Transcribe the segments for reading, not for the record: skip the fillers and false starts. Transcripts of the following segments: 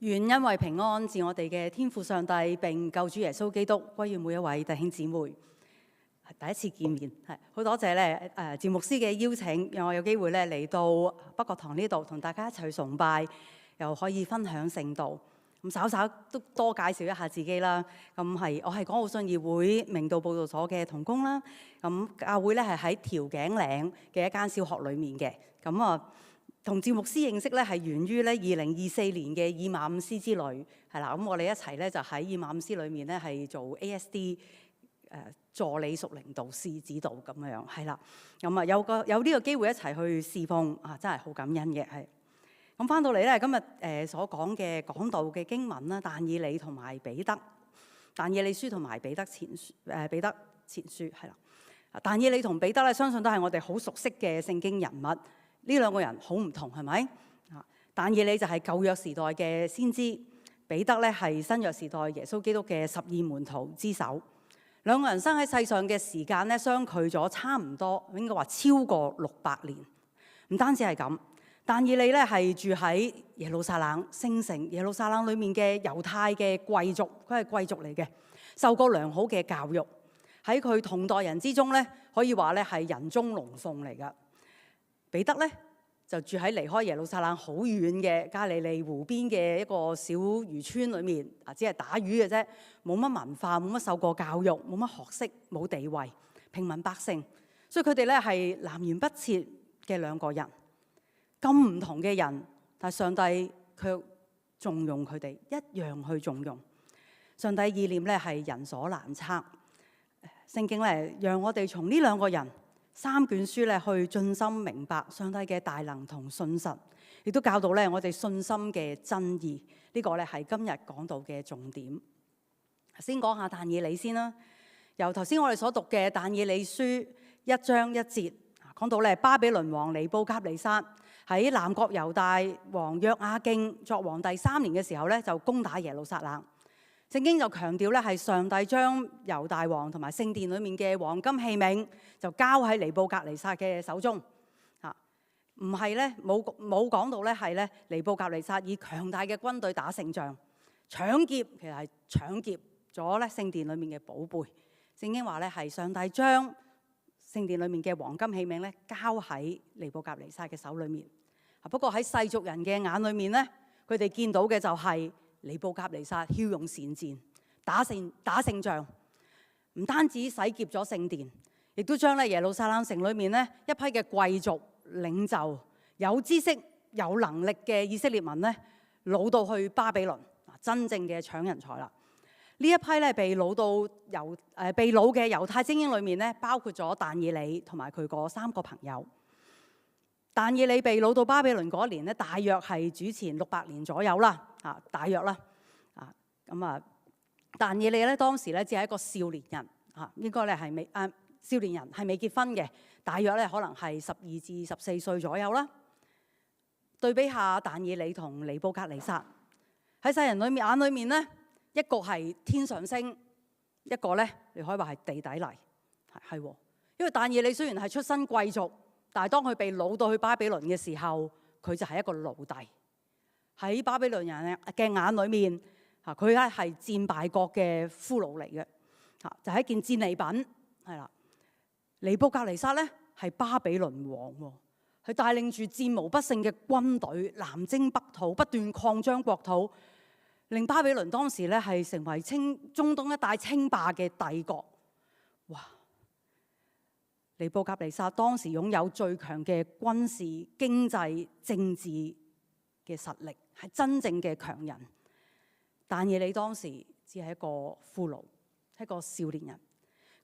願恩惠平安自我哋嘅天父上帝並救主耶穌基督歸於每一位弟兄姊妹。第一次見面，好多謝咧趙牧師嘅邀請，讓我有機會咧嚟到北角堂呢度同大家一齊去崇拜，又可以分享聖道。咁稍稍都多介紹一下自己啦。我係港澳信義會明道佈道所嘅同工啦。咁教會咧係喺調景嶺嘅一間小學裏面嘅。同趙牧師認識咧係源於咧2024年嘅以馬忤斯之旅，係啦。咁我哋一齊咧就喺以馬忤斯裏面咧係做 ASD 助理屬靈導師指導咁樣，係啦。有呢個機會一齊去侍奉啊，真係好感恩嘅。係咁翻到嚟咧，今日所講嘅講道嘅經文啦，但以理同埋彼得，但以理書同埋彼得前書，彼得前書係啦。但以理同彼得咧，相信都係我哋好熟悉嘅聖經人物。呢兩個人好唔同，係咪？但以理就係舊約時代嘅先知，彼得咧係新約時代耶穌基督嘅12門徒之首。兩個人生喺世上嘅時間咧，相距咗差唔多，應該話超過600年。唔單止係咁，但以理咧係住喺耶路撒冷聖城，耶路撒冷裏面嘅猶太嘅貴族，佢係貴族嚟嘅，受過良好嘅教育。喺佢同代人之中咧，可以話咧係人中龍鳳嚟㗎。彼得咧就住喺離開耶路撒冷好遠嘅加利利湖邊嘅一個小漁村裏面，只係打魚嘅啫，冇乜文化，冇乜受過教育，冇乜學識，冇地位，平民百姓。所以佢哋咧係南轅北轍嘅兩個人，咁唔同嘅人，但係上帝卻重用佢哋，一樣去重用。上帝意念咧係人所難測。聖經咧讓我哋從呢兩個人3卷書咧去盡心明白上帝嘅大能同信實，亦都教導咧我哋信心嘅真義。呢個咧係今日講到嘅重點。先講下但以理先啦。由頭先我哋所讀嘅但以理書1章1節，講到咧巴比倫王尼布甲尼撒喺南國猶大王約雅敬作王第3年嘅時候咧，就攻打耶路撒冷。聖經就強調咧係上帝將猶大王同埋聖殿裏面嘅黃金器皿就交喺尼布甲尼撒嘅手中，唔係咧冇講到咧係咧尼布甲尼撒以強大嘅軍隊打勝仗，搶劫其實係搶劫咗咧聖殿裏面嘅寶貝。聖經話咧係上帝將聖殿裏面嘅黃金器皿咧交喺尼布甲尼撒嘅手裏面。不過喺世俗人嘅眼裏面咧，佢哋見到嘅就係尼布甲尼撒驍勇善戰，打勝仗，唔單止洗劫咗聖殿，亦都將咧耶路撒冷城裏面咧一批嘅貴族領袖、有知識、有能力嘅以色列民咧，擄到去巴比倫，真正嘅搶人才啦。呢一批咧被擄嘅猶太精英裏面咧，包括咗但以理同埋佢嗰3個朋友。但以理被擄到巴比倫嗰一年咧，大約係主前600年左右啦，大約啦，但以理咧當時咧只係一個少年人，應該咧係少年人係未結婚嘅，大約咧可能係12至14歲左右啦。對比下但以理同尼布甲尼撒喺世人眼裏面咧，一個係天上星，一個咧你可以話係地底泥，係喎。因為但以理雖然係出身貴族，但係當佢被擄到去巴比倫嘅時候，佢就係一個奴隸。喺巴比倫人嘅眼裏面，佢咧係戰敗國嘅俘虜嚟嘅，就係一件戰利品，係啦。尼布甲尼撒咧係巴比倫王喎，佢帶領住戰無不勝嘅軍隊，南征北討，不斷擴張國土，令巴比倫當時咧係成為中東一帶稱霸嘅帝國。哇！尼布甲尼撒當時擁有最強嘅軍事、經濟、政治嘅實力，係真正嘅強人。但以理當時只係一個俘虜，一個少年人。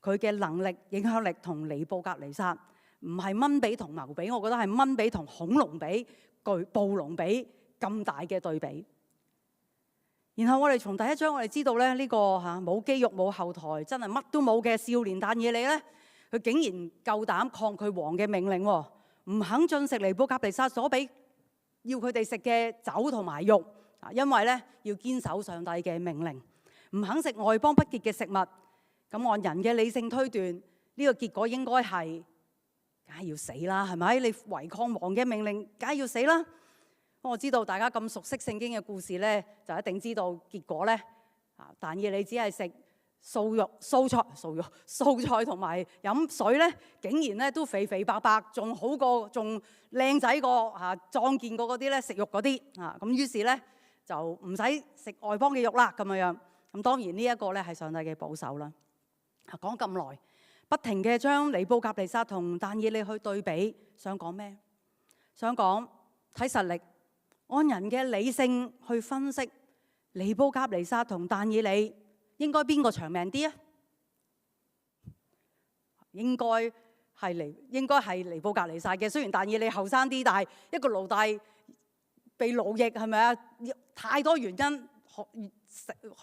佢嘅能力、影響力同尼布甲尼撒唔係蚊比同牛比，我覺得係蚊比同恐龍比、暴龍比咁大嘅對比。然後我哋從第1章我哋知道咧，呢個冇肌肉冇後台，真係乜都冇嘅少年但以理咧，佢竟然夠膽抗拒王嘅命令，唔肯進食尼布甲尼撒所俾要佢哋食嘅酒同埋肉，因為咧要堅守上帝嘅命令，唔肯食外邦不潔嘅食物。咁按人嘅理性推斷，呢個結果應該係梗係要死啦，係咪？你違抗王嘅命令，梗係要死啦。我知道大家咁熟悉聖經嘅故事咧，就一定知道結果咧。但以理只係食素菜同埋飲水咧，竟然咧都肥肥白白，仲好過仲靚仔過壯健過嗰啲咧食肉嗰啲咁於是咧就唔使食外邦嘅肉啦咁樣。咁當然呢一個咧係上帝嘅保守啦。講咁耐，不停嘅將尼布甲尼撒同但以理去對比，想講咩？想講睇實力，按人嘅理性去分析，尼布甲尼撒同但以理應該邊個長命啲啊？應該係尼布甲尼撒嘅。雖然但以理後生啲，但係一個奴隸被奴役係咪啊？太多原因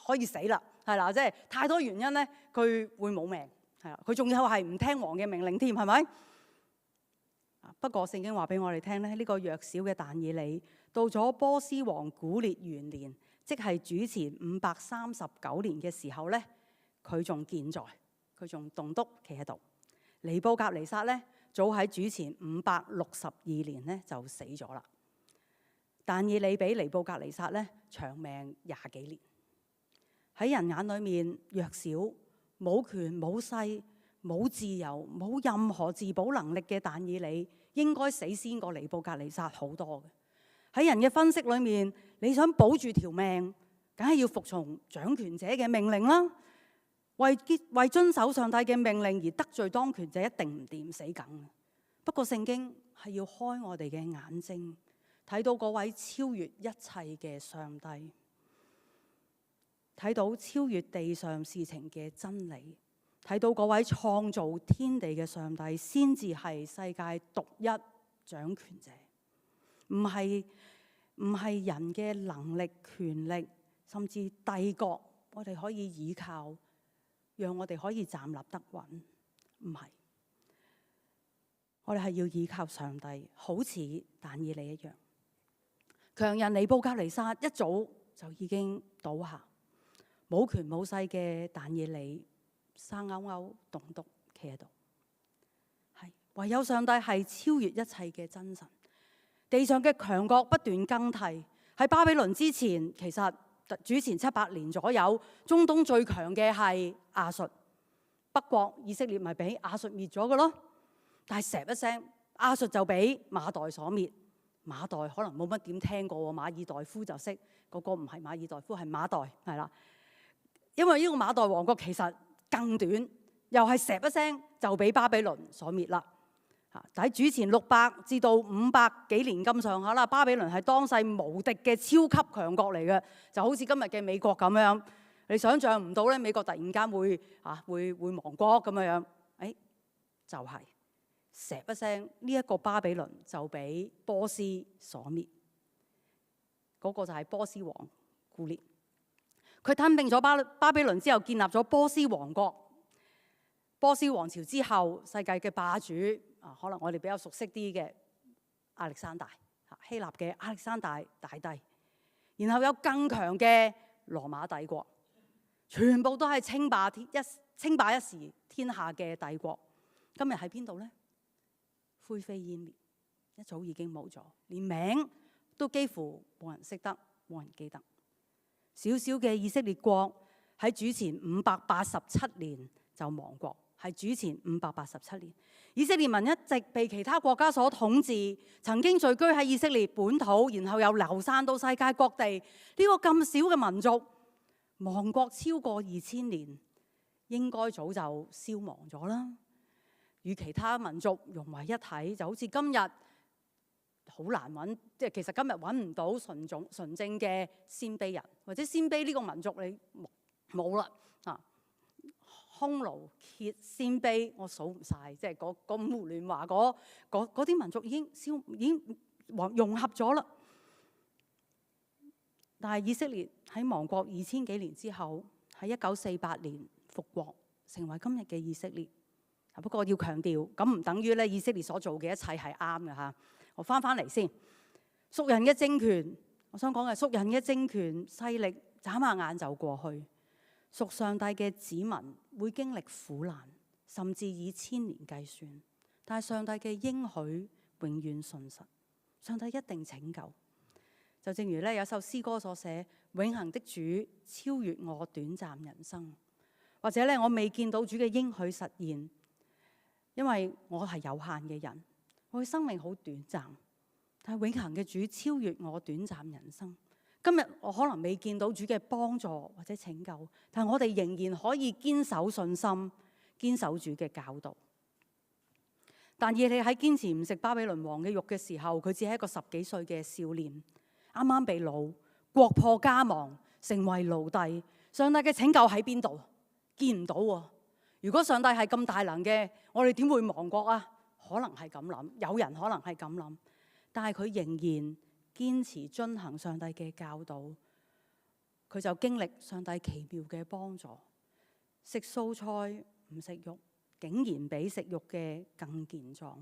可以死啦，係啦，即係太多原因咧，佢會冇命，係啦，佢仲有係唔聽王嘅命令添，係咪？不過聖經話俾我哋聽咧，呢個弱小嘅但以理到咗波斯王古列元年，即係主前539年嘅時候咧，佢仲健在，佢仲棟篤企喺度。尼布甲尼撒咧，早喺主前562年咧就死咗啦。但以理比尼布甲尼撒咧長命20幾年。喺人眼裏面弱小、冇權冇勢、冇自由、冇任何自保能力嘅但以理，應該死先過尼布甲尼撒好多嘅。喺人嘅分析裏面，你想保住條命，梗係要服從掌權者嘅命令啦。為遵守上帝嘅命令而得罪當權者，一定唔掂，死梗。不過聖經係要開我哋嘅眼睛，睇到嗰位超越一切嘅上帝，睇到超越地上事情嘅真理，睇到嗰位創造天地嘅上帝先至係世界獨一掌權者，唔係人嘅能力、權力，甚至帝國，我哋可以依靠，讓我哋可以站立得穩。唔係，我哋係要依靠上帝，好似但以理一樣。強人尼布甲尼撒一早就已經倒下，冇權冇勢嘅但以理生勾勾棟篤企喺度。係唯有上帝係超越一切嘅真神。地上嘅強國不斷更替，喺巴比倫之前，其實主前700年左右，中東最強嘅係亞述。北國以色列咪俾亞述滅咗嘅咯，但係唰一聲，亞述就俾馬代所滅。馬代可能冇乜點聽過喎，馬爾代夫就識，嗰個唔係馬爾代夫，係馬代，係啦。因為呢個馬代王國其實更短，又係唰一聲就俾巴比倫所滅啦。喺主前600至到500幾年咁上下啦，巴比倫係當世無敵嘅超級強國嚟嘅，就好似今日嘅美國咁樣。你想象唔到咧，美國突然間會亡國咁樣。就係唰一聲，呢一個巴比倫就俾波斯所滅。嗰個就係波斯王古列。佢吞併咗巴比倫之後，建立咗波斯王國。波斯王朝之後，世界嘅霸主可能我哋比較熟悉啲嘅亞歷山大，希臘嘅亞歷山大大帝。然後有更強嘅羅馬帝國，全部都係稱霸一時天下嘅帝國。今日喺邊度呢？灰飛煙滅，一早已經冇咗，連名都幾乎冇人識得，冇人記得。小小嘅以色列國喺主前587年就亡國，係主前587年。以色列民一直被其他國家所統治，曾經聚居喺以色列本土，然後又流散到世界各地。呢個咁少嘅民族亡國超過2000年，應該早就消亡咗啦。與其他民族融為一體，就好似今日好難揾，即係其實今日揾唔到純正嘅鮮卑人，或者鮮卑呢個民族你冇啦啊！匈奴、羯、鮮卑，我數唔晒，即係嗰胡亂話嗰啲民族已經融合咗啦。但係以色列喺亡國2000幾年之後，喺1948年復國，成為今日嘅以色列。不過要強調，咁唔等於咧以色列所做嘅一切係啱嘅嚇。我翻嚟先，屬人嘅政權，我想講嘅屬人嘅政權勢力，眨下眼就過去。屬上帝嘅子民會經歷苦難，甚至以千年計算。但係上帝嘅應許永遠信實，上帝一定拯救。就正如咧有首詩歌所寫，永恆的主超越我短暫人生，或者咧我未見到主嘅應許實現，因為我係有限嘅人，我嘅生命好短暫。但係永恆嘅主超越我短暫人生。今日我可能未見到主嘅幫助或者拯救，但係我哋仍然可以堅守信心，堅守主嘅教導。但以理喺堅持唔食巴比倫王嘅肉嘅時候，佢只係一個10幾歲嘅少年，啱啱被擄，國破家亡，成為奴隸。上帝嘅拯救喺邊度？見唔到喎。如果上帝係咁大能嘅，我哋點會亡國啊？可能係咁諗，有人可能係咁諗，但係佢仍然堅持遵行上帝嘅教導，佢就經歷上帝奇妙嘅幫助。食蔬菜唔食肉，竟然比食肉嘅更健壯。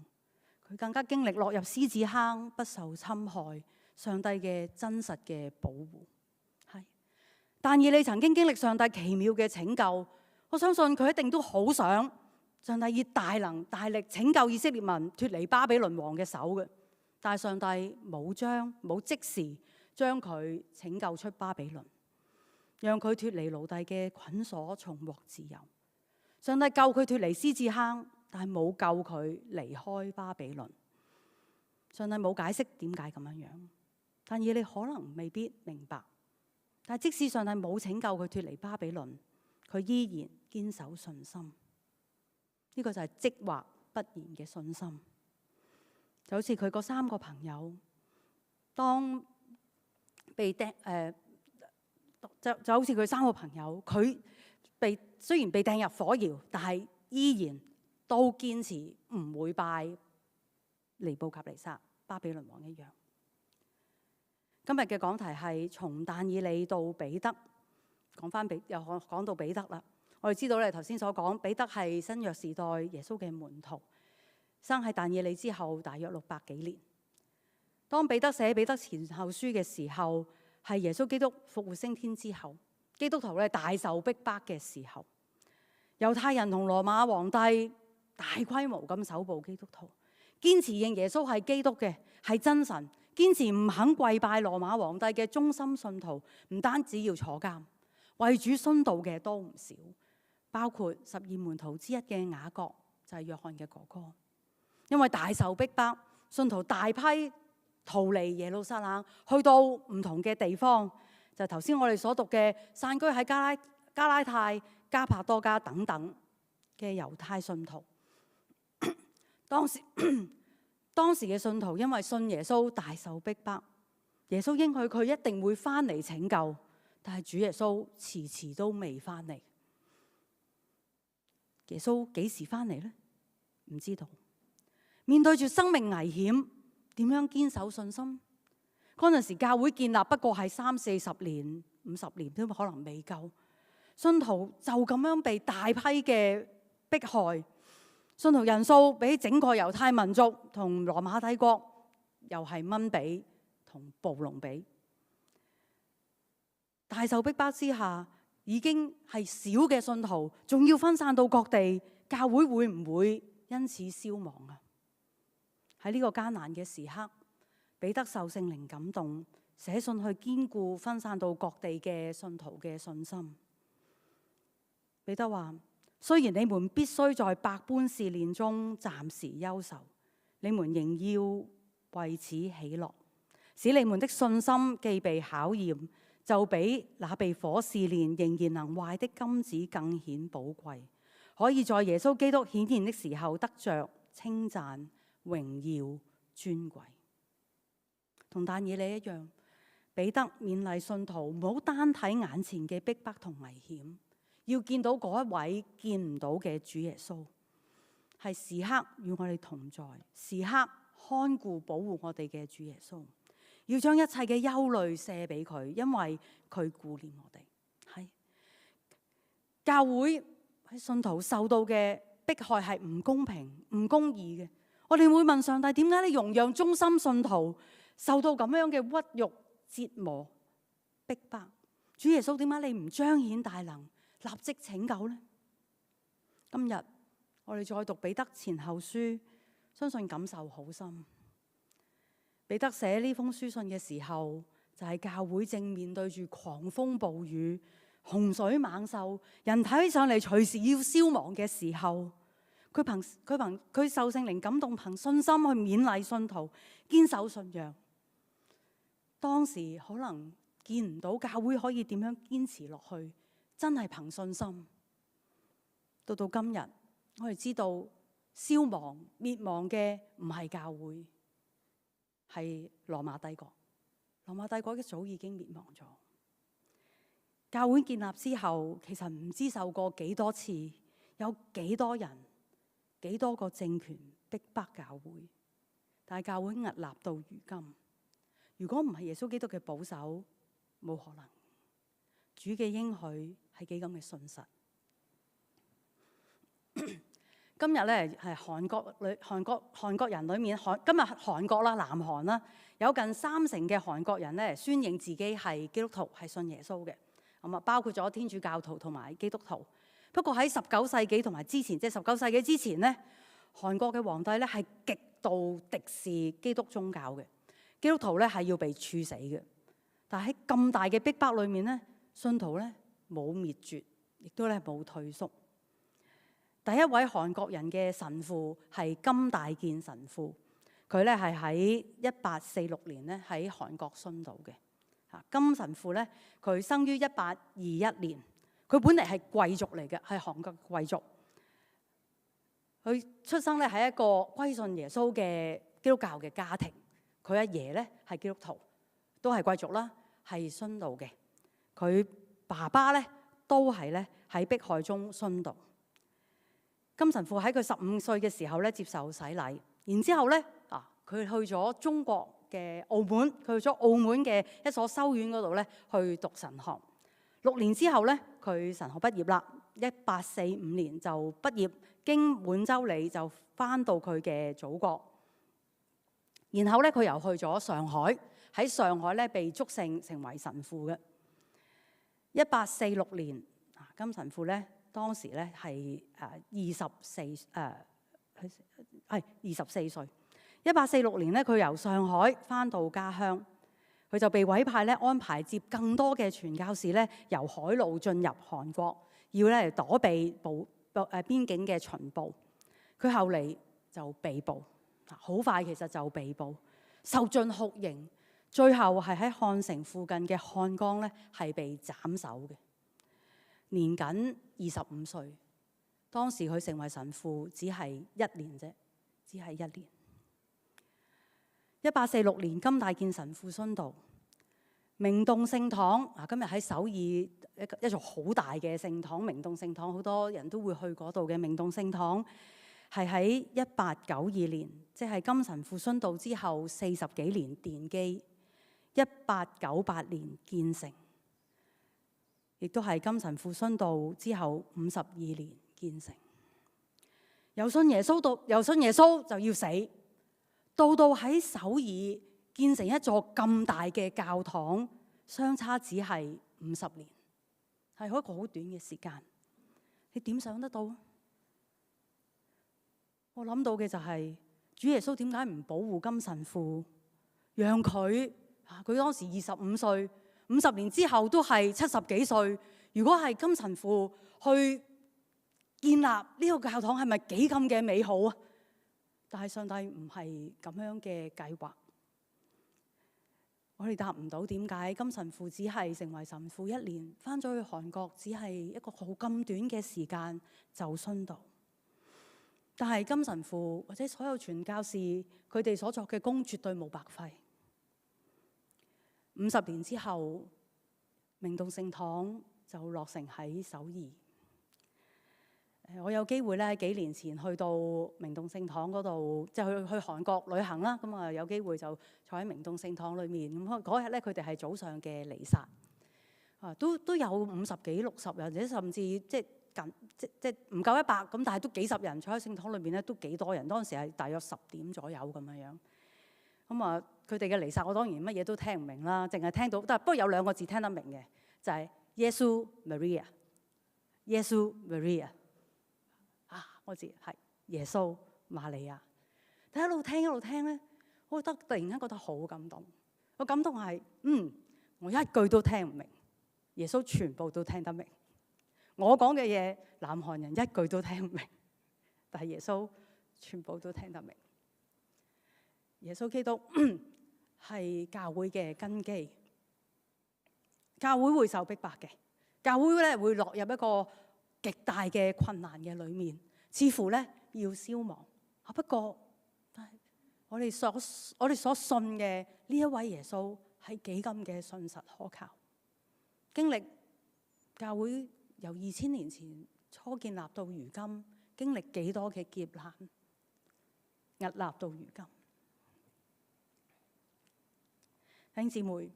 佢更加經歷落入獅子坑不受侵害，上帝嘅真實嘅保護。係，但以理曾經經歷上帝奇妙嘅拯救，我相信佢一定都好想上帝以大能大力拯救以色列民脫離巴比倫王嘅手嘅。但係上帝冇即時將佢拯救出巴比倫，讓佢脫離奴隸嘅捆鎖，重獲自由。上帝救佢脫離獅子坑，但係冇救佢離開巴比倫。上帝冇解釋點解咁樣，但以理可能未必明白。但係即使上帝冇拯救佢脫離巴比倫，佢依然堅守信心。呢個就係即或不然嘅信心。就好似佢嗰3個朋友，當被掟就好似佢3個朋友，佢雖然被掟入火窯，但係依然都堅持唔會拜尼布甲尼撒巴比倫王一樣。今日嘅講題係從但以理到彼得，又講到彼得啦。我哋知道咧，頭先所講彼得係新約時代耶穌嘅門徒。生喺但以理之後大約600幾年。當彼得寫彼得前後書嘅時候，係耶穌基督復活升天之後，基督徒咧大受逼迫嘅時候，猶太人同羅馬皇帝大規模咁搜捕基督徒，堅持認耶穌係基督嘅，係真神，堅持唔肯跪拜羅馬皇帝嘅忠心信徒，唔單止要坐監，為主殉道嘅都唔少，包括12門徒之一嘅雅各，就係約翰嘅哥哥。因為大受逼迫，信徒大批逃離耶路撒冷，去到唔同嘅地方，就頭先我哋所讀嘅散居喺加拉太、加帕多家等等嘅猶太信徒。當時嘅信徒因為信耶穌大受逼迫，耶穌應許佢一定會翻嚟拯救，但係主耶穌遲遲都未翻嚟。耶穌幾時翻嚟呢？唔知道。面對住生命危險，點樣堅守信心？嗰陣時教會建立不過係30-40年、50年都可能未夠，信徒就咁樣被大批嘅迫害，信徒人數比整個猶太民族同羅馬帝國又係蚊比同暴龍比。大受逼迫之下，已經係少嘅信徒，仲要分散到各地，教會會唔會因此消亡啊？喺呢個艱難嘅時刻，彼得受聖靈感動，寫信去堅固分散到各地嘅信徒嘅信心。彼得話：雖然你們必須在百般試煉中暫時憂愁，你們仍要為此喜樂，使你們的信心既被考驗，就比那被火試煉仍然能壞的金子更顯寶貴，可以在耶穌基督顯現的時候得着稱讚、榮耀、尊貴。同但以理一樣，彼得勉勵信徒唔好單睇眼前嘅逼迫同危險，要見到嗰一位見唔到嘅主耶穌，係時刻與我哋同在，時刻看顧保護我哋嘅主耶穌，要將一切嘅憂慮卸俾佢，因為佢顧念我哋。係教會喺信徒受到嘅迫害係唔公平、唔公義嘅。我哋會問上帝：點解你容讓忠心信徒受到咁樣嘅屈辱、折磨、逼迫？主耶穌，點解你唔彰顯大能，立即拯救呢？今日我哋再讀彼得前後書，相信感受好深。彼得寫呢封書信嘅時候，就係教會正面對住狂風暴雨、洪水猛獸，人睇起上嚟隨時要消亡嘅時候，佢受聖靈感動，憑信心去勉勵信徒，堅守信仰。當時可能見唔到教會可以點樣堅持落去，真係憑信心。到今日，我哋知道消亡滅亡嘅唔係教會，係羅馬帝國。羅馬帝國一早已經滅亡咗。教會建立之後，其實唔知受過幾多次，有幾多人、幾多個政權逼迫教會，但係教會屹立到如今。如果唔係耶穌基督嘅保守，冇可能。主嘅應許係幾咁嘅信實。今日咧係韓國人裏面，今日韓國啦、南韓啦，有近30%嘅韓國人咧宣認自己係基督徒，係信耶穌嘅。咁啊，包括咗天主教徒同埋基督徒。不過喺19世紀同埋之前，即係19世紀之前咧，韓國嘅皇帝咧係極度敵視基督宗教嘅，基督徒咧係要被處死嘅。但係喺咁大嘅逼迫裏面咧，信徒咧冇滅絕，亦都咧冇退縮。第一位韓國人嘅神父係金大建神父，佢咧係喺1846年咧喺韓國殉道嘅。金神父咧，佢生於1821年，佢本嚟係貴族嚟嘅，係韓國貴族。佢出生咧喺一個歸信耶穌嘅基督教嘅家庭，佢阿爺咧係基督徒，都係貴族啦，係殉道嘅。佢爸爸咧都係咧喺迫害中殉道。金神父喺佢15歲嘅時候咧接受洗禮，然之後咧佢去咗中國嘅澳門，佢去咗澳門嘅一所修院嗰度咧去讀神學。6年之後咧，佢神學畢業啦。1845年就畢業，經滿洲里就返到佢嘅祖國。然後咧，佢又去咗上海，喺上海咧被祝聖成為神父嘅。1846年，金神父咧當時咧係24歲。1846年咧，佢由上海返到家鄉，佢就被委派咧安排接更多嘅傳教士咧由海路進入韓國，要咧躲避邊境嘅巡捕。佢後嚟就被捕，好快其實就被捕，受盡酷刑，最後係喺漢城附近嘅漢江咧係被斬首嘅，年僅25歲。當時佢成為神父只係1年啫，只係1年。1846年，金大建神父殉道。明洞聖堂今日喺首爾一座好大嘅聖堂，明洞聖堂好多人都會去嗰度嘅。明洞聖堂係喺1892年，即係金神父殉道之後40幾年奠基，1898年建成，亦都係金神父殉道之後52年建成。由信耶穌就要死。到喺首爾建成一座咁大嘅教堂，相差只係50年，係一個好短嘅時間。你點想得到？我諗到嘅就係主耶穌點解唔保護金神父，讓佢當時25歲，50年之後都係70幾歲。如果係金神父去建立呢個教堂，係咪幾咁嘅美好啊？但係上帝唔係咁樣嘅計劃，我哋答唔到點解金神父只係成為神父1年，返咗去韓國只係一個好咁短嘅時間就殉道。但係金神父或者所有傳教士佢哋所作嘅工絕對冇白費。50年之後，明洞聖堂就落成喺首爾。我有機會咧，幾年前去到明洞聖堂嗰度，即係去韓國旅行啦。咁啊，有機會就坐喺明洞聖堂裏面。咁嗰日咧，佢哋係早上嘅彌撒，都有50幾60人，或者甚至即唔夠100咁，但係都幾十人坐喺聖堂裏面咧，都幾多人。當時係大約10點左右咁樣。咁啊，佢哋嘅彌撒我當然乜嘢都聽唔明啦，淨係聽到，不過有2個字聽得明嘅，就係耶穌 Maria， 耶穌 Maria。我知係耶穌瑪利亞，但一路聽咧，我突然間覺得好感動。個感動係我一句都聽唔明，耶穌全部都聽得明。我講嘅嘢，南韓人一句都聽唔明，但係耶穌全部都聽得明。耶穌基督係教會嘅根基，教會會受逼迫嘅，教會咧會落入一個極大嘅困難嘅裏面，似乎咧要消亡。不過，我哋所信嘅呢一位耶穌係幾咁嘅信實可靠，經歷教會由2000年前初建立到如今，經歷幾多嘅劫難，屹立到如今。弟兄姊妹，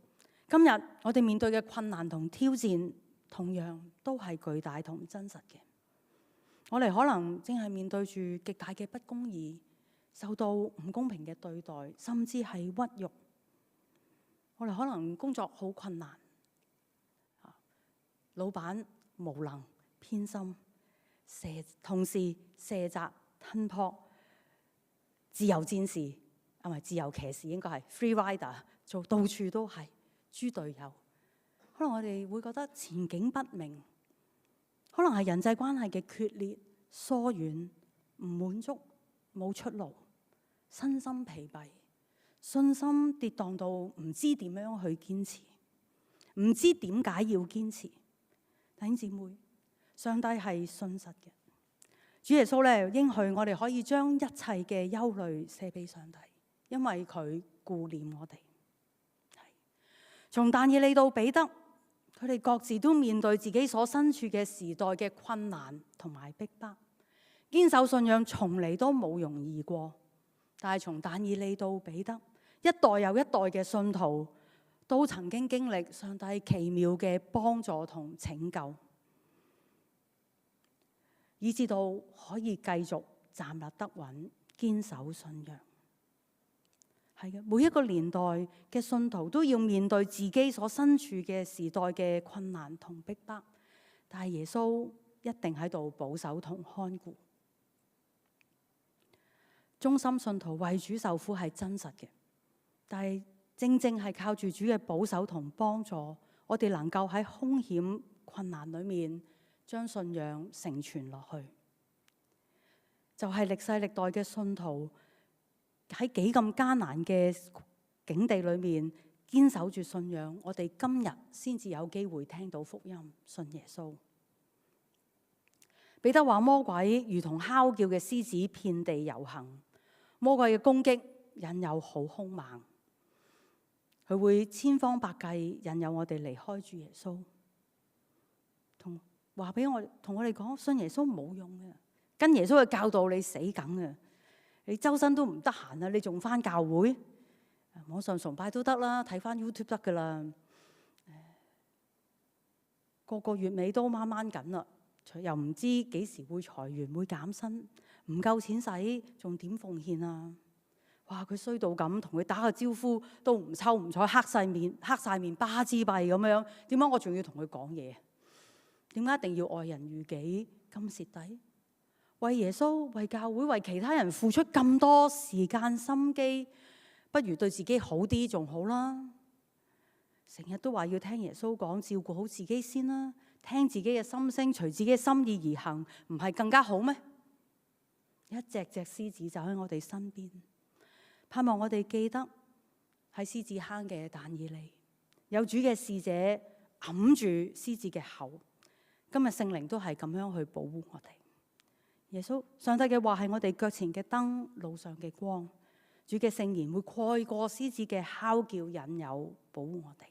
今日我哋面對嘅困難同挑戰，同樣都係巨大同真實嘅。我哋可能正係面對住極大嘅不公義，受到唔公平嘅對待，甚至係屈辱。我哋可能工作好困難，老闆無能、偏心、同事卸責、吞撲、自由戰士唔係自由騎士，應該係 free rider， 做到處都係豬隊友。可能我哋會覺得前景不明，可能係人際關係嘅決裂、疏遠、唔滿足、冇出路，身心疲憊，信心跌宕到唔知點樣去堅持，唔知點解要堅持。弟兄姊妹，上帝係信實嘅，主耶穌咧應許我哋可以將一切嘅憂慮卸俾上帝，因為佢顧念我哋。從但以理到彼得，佢哋各自都面對自己所身處嘅時代嘅困難同埋逼迫，堅守信仰從嚟都冇容易過。但係從但以理到彼得，一代又一代嘅信徒都曾經經歷上帝奇妙嘅幫助同拯救，以至到可以繼續站立得穩，堅守信仰。係嘅，每一個年代嘅信徒都要面對自己所身處嘅時代嘅困難同逼迫，但係耶穌一定喺度保守同看顧。忠心信徒為主受苦係真實嘅，但係正正係靠住主嘅保守同幫助，我哋能夠喺兇險困難裏面將信仰承傳落去。就係歷世歷代嘅信徒喺幾咁艱難嘅境地裏面堅守住信仰，我哋今日先至有機會聽到福音，信耶穌。彼得話魔鬼如同哮叫嘅獅子遍地遊行，魔鬼嘅攻擊引誘好兇猛，佢會千方百計引誘我哋離開主耶穌，同我哋講信耶穌冇用嘅，跟耶穌嘅教導你死梗嘅。你周身都唔得閒啊！你仲返教會？網上崇拜都得啦，睇返 YouTube 得噶啦。個月尾都掹掹緊啦，又唔知幾時會裁員會減薪，唔夠錢使，仲點奉獻啊？哇！佢衰到咁，同佢打個招呼都唔抽唔睬，黑晒面巴之閉咁樣。點解我仲要同佢講嘢？點解一定要愛人如己咁蝕底？為耶穌、為教會、為其他人付出咁多時間心機，不如對自己好啲仲好啦。成日都話要聽耶穌講，照顧好自己先啦，聽自己嘅心聲，隨自己嘅心意而行，唔係更加好咩？一隻隻獅子就喺我哋身邊，盼望我哋記得喺獅子坑嘅但以理，有主嘅使者揞住獅子嘅口。今日聖靈都係咁樣去保護我哋。耶穌上帝嘅話係我哋腳前嘅燈，路上嘅光。主嘅聖言會蓋過獅子嘅哮叫、引誘，保護我哋。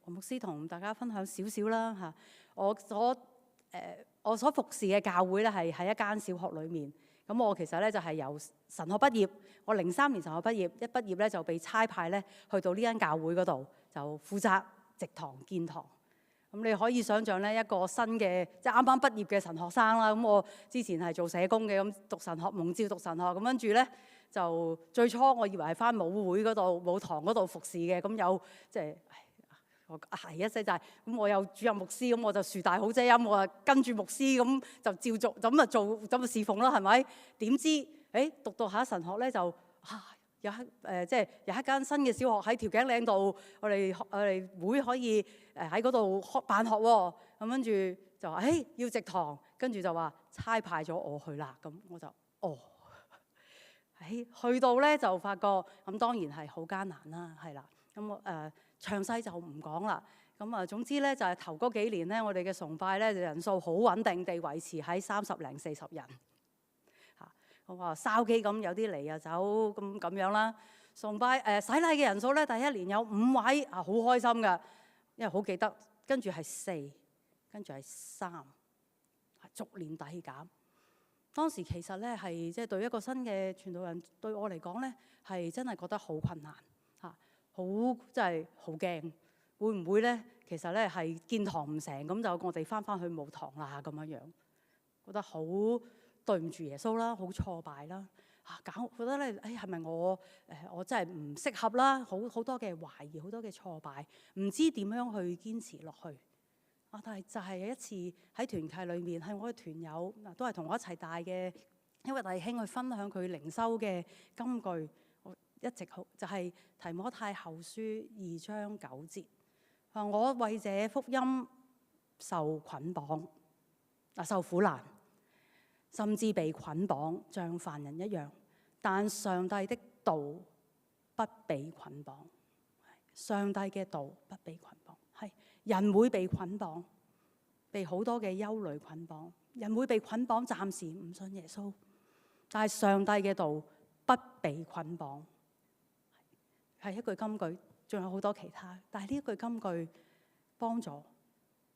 黃牧師同大家分享少少啦嚇。我所服侍嘅教會咧係喺一間小學裏面。咁我其實咧就係由神學畢業，我03年神學畢業，一畢業咧就被差派咧去到呢間教會嗰度，就負責植堂建堂。咁你可以想像咧，一個新嘅即係啱啱畢業嘅神學生啦。咁我之前係做社工嘅，咁讀神學蒙召讀神學，咁跟住咧就最初我以為係返舞會嗰度、舞堂嗰度服侍嘅。咁有即係我係一些就係咁，我有主任牧師，咁我就樹大好遮陰，我啊跟住牧師咁就照做，咁啊做咁啊侍奉啦，係咪？點知讀到下神學咧就即係有一間新嘅小學喺調景嶺度，我哋會可以喺嗰度辦學喎。咁跟住就話要植堂，跟住就話差派咗我去啦。咁我就去到咧就發覺咁當然係好艱難啦，係啦。咁我詳細就唔講啦。咁總之咧就係頭嗰幾年咧，我哋嘅崇拜咧人數好穩定地維持喺30零40人。我話筲箕咁有啲嚟又走咁樣啦。崇拜洗禮嘅人數咧，第一年有5位好開心㗎，因為好記得。跟住係4，跟住係3，逐年遞減。當時其實咧係即係對一個新嘅傳道人，對我嚟講咧係真係覺得好困難嚇，真係好驚，會唔會咧？其實咧係建堂唔成，咁就我哋翻去冇堂啦咁樣，覺得好對唔住耶穌啦，好挫敗啦覺得咧係咪我真係唔適合啦？好多嘅懷疑，好多嘅挫敗，唔知點樣去堅持落去。但係就係有一次喺團契裏面，係我嘅團友都係同我一齊帶嘅一位弟兄去分享佢靈修嘅金句，我一直好就係提摩太後書2章9節，話我為這福音受捆綁受苦難，甚至被捆綁像犯人一樣，但上帝的道不被捆綁。上帝嘅道不被捆綁，係人會被捆綁，被好多嘅憂慮捆綁。人會被捆綁，暫時唔信耶穌，但係上帝嘅道不被捆綁，係一句金句，仲有好多其他。但係呢一句金句幫助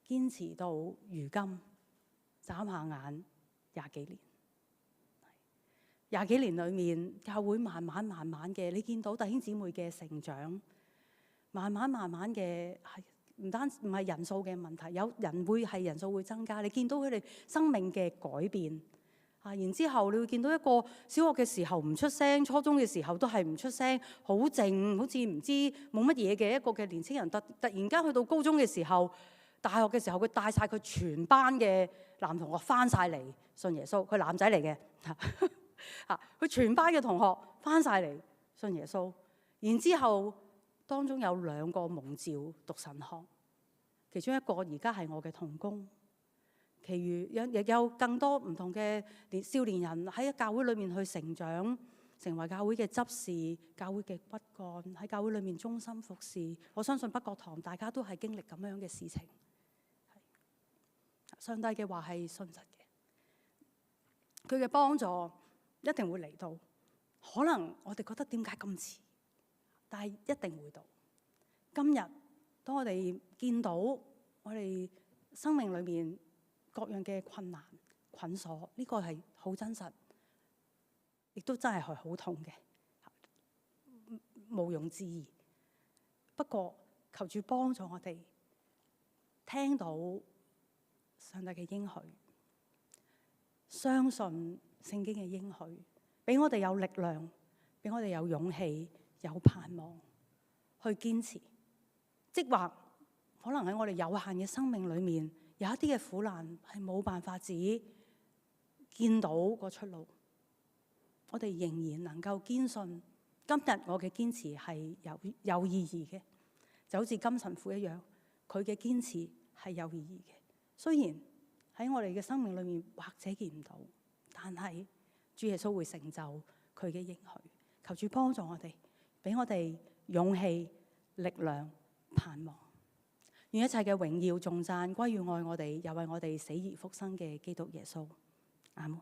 堅持到如今，眨下眼20幾年。20幾年裏面，教會慢慢嘅，你見到弟兄姊妹嘅成長。慢慢嘅係唔係人數嘅問題，有人會係人數會增加，你見到佢哋生命嘅改變然之後你會見到一個小學嘅時候唔出聲，初中嘅時候都係唔出聲，好靜，好似唔知冇乜嘢嘅一個嘅年青人，突然間去到高中嘅時候，大學嘅時候，佢帶晒佢全班嘅男同學翻晒嚟信耶穌，佢男仔嚟嘅佢全班嘅同學翻晒嚟信耶穌，然之後。當中有2個蒙召讀神學，其中一個而家係我嘅同工，其餘亦有更多唔同嘅少年人喺教會裏面去成長，成為教會嘅執事、教會嘅骨幹，喺教會裏面忠心服侍。我相信北角堂大家都係經歷咁樣嘅事情。上帝嘅話係信實嘅，佢嘅幫助一定會嚟到。可能我哋覺得點解咁遲？但係一定會到。今日當我哋見到我哋生命裏面各樣嘅困難捆鎖，呢個係好真實，亦都真係好痛嘅，毋庸置疑。不過求主幫助我哋聽到上帝嘅應許，相信聖經嘅應許，俾我哋有力量，俾我哋有勇氣。有盼望去堅持，即或可能喺我哋有限嘅生命裏面，有一啲嘅苦難係冇辦法只見到個出路，我哋仍然能夠堅信今日我嘅堅持係有意義嘅，就好似金神父一樣，佢嘅堅持係有意義嘅。雖然喺我哋嘅生命裏面或者見唔到，但係主耶穌會成就佢嘅應許。求主幫助我哋。俾我哋勇氣、力量、盼望，願一切嘅榮耀、頌讚歸於愛我哋，又為我哋死而復生嘅基督耶穌。阿門。